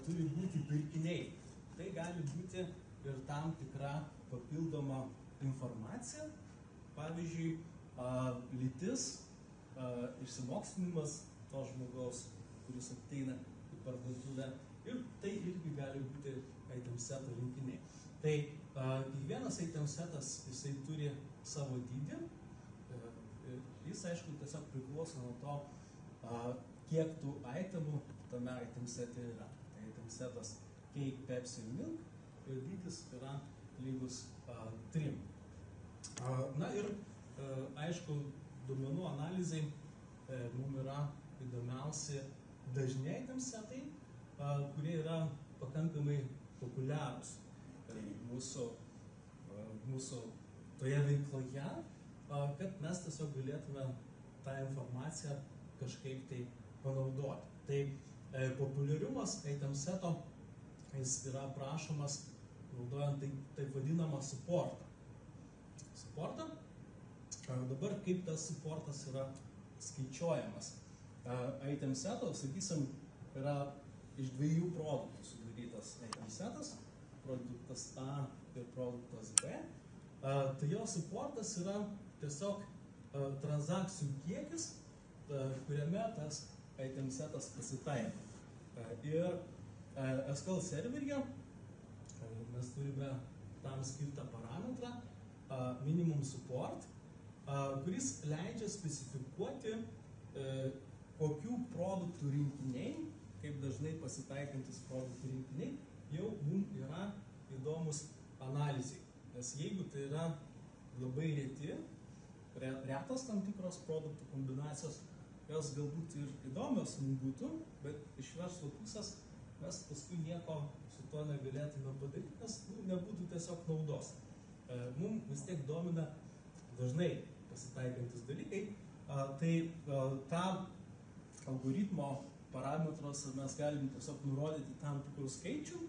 turi būti pirkiniai. Tai gali būti ir tam tikra papildoma informacija, pavyzdžiui, lytis, išsimokslinimas to žmogaus, kuris ateina į parduotuvę, ir tai irgi gali būti item seto rinkiniai. Tai kiekvienas item setas, jisai turi savo dydį, jis, aišku, tiesiog priklauso nuo to, kiek tų itemų tame item sete yra. Tai item setas Cake, Pepsi ir Milk, ir dydis yra lygus 3. Na ir, aišku, duomenų analizai mums yra įdomiausi dažni item setai, kurie yra pakankamai populiarūs mūsų toje veikloje, kad mes tiesiog galėtume tą informaciją kažkaip tai panaudoti. Tai populiarumas item seto jis yra prašomas naudojant taip vadinamą supportą. Dabar kaip tas supportas yra skaičiuojamas. Item seto, sakysim, yra iš 2 produktų sudarytas item setas, produktas A ir produktas B. Tai jo supportas yra tiesiog transakcijų kiekis, kuriame tas item setas pasitaiko. Ir SQL serveryje mes turime tam skirtą parametrą minimum support, kuris leidžia specifikuoti, kokių produktų rinkiniai, kaip dažnai pasitaikantis produktų rinkiniai, jau mums yra įdomus analizai. Nes jeigu tai yra labai retas tam tikros produktų kombinacijos, jos galbūt ir įdomios mums būtų, bet iš verslo pusės mes paskui nieko su to negalėtume padaryti, nes nebūtų tiesiog naudos. Mums vis tiek domina dažnai pasitaikantis dalykai, tai tą algoritmo parametruose mes galim tiesiog nurodyti tam tikrų skaičių,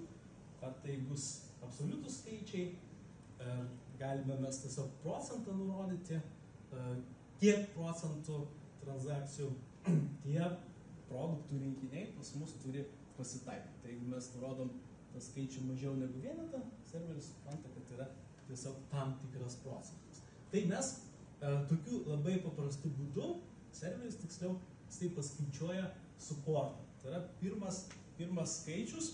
ar tai bus absoliutus skaičiai, galime mes tiesiog procentą nurodyti, kiek procentų transakcijų tie produktų rinkiniai pas mus turi pasitaikyti. Tai jeigu mes nurodom tą skaičių mažiau negu vienetą, serveris supranta, kad yra tiesiog tam tikras procentas. Tai mes tokiu labai paprastu būdu, serveris tiksliau, jisai paskaičiuoja supportą. Tai yra pirmas skaičius,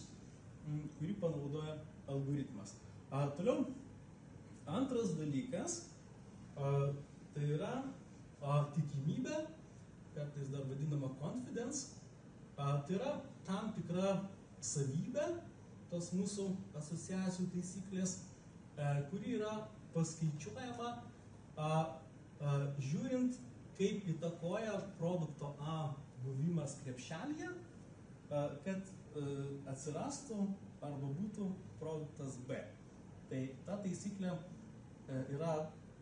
kurį panaudoja algoritmas. Toliau, antras dalykas, tai yra tikimybė, kartais dar vadinama confidence, tai yra tam tikra savybė, tos mūsų asociacijų taisyklės, kuri yra paskaičiuojama žiūrint, kaip įtakoja produkto A buvimas krepšelyje, kad atsirastų arba būtų produktas B. Tai ta taisyklė yra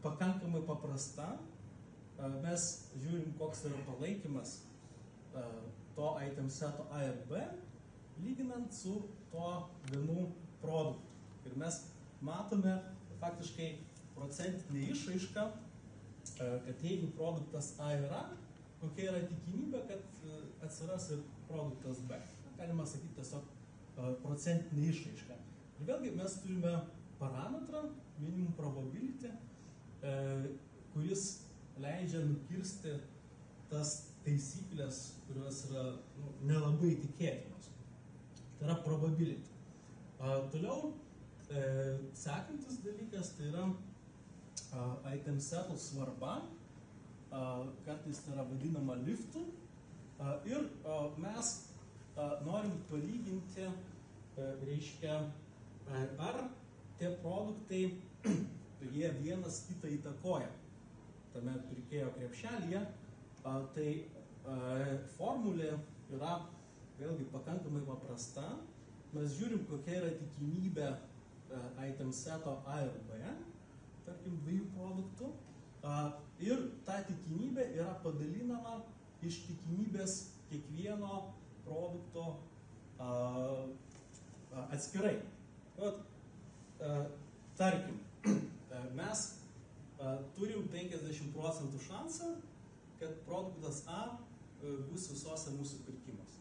pakankamai paprasta. Mes žiūrim, koks yra palaikymas to item seto A ir B, lyginant su to vienu produktu. Ir mes matome faktiškai procentinę išraišką, kad jeigu produktas A yra, kokia yra tikimybė, kad atsiras ir produktas B. Galima sakyti tiesiog procentinė išraiška. Ir vėlgi mes turime parametrą, minimum probability, kuris leidžia nukirsti tas taisyklės, kurios yra nelabai tikėtinos. Tai yra probability. Toliau, sekantis dalykas, tai yra item setų svarba, kartais tai yra vadinama liftu, ir mes norim palyginti, reiškia, ar tie produktai, jie vienas kitą įtakoja tame pirkėjo krepšelyje. Tai formulė yra vėlgi pakankamai paprasta. Mes žiūrim, kokia yra tikimybė item seto A ir B, tarkim, 2 produktų, ir ta tikimybė yra padalinama iš tikimybės kiekvieno produkto atskirai. Tarkim, mes turim 50% šansą, kad produktas A bus visose mūsų pirkimuose.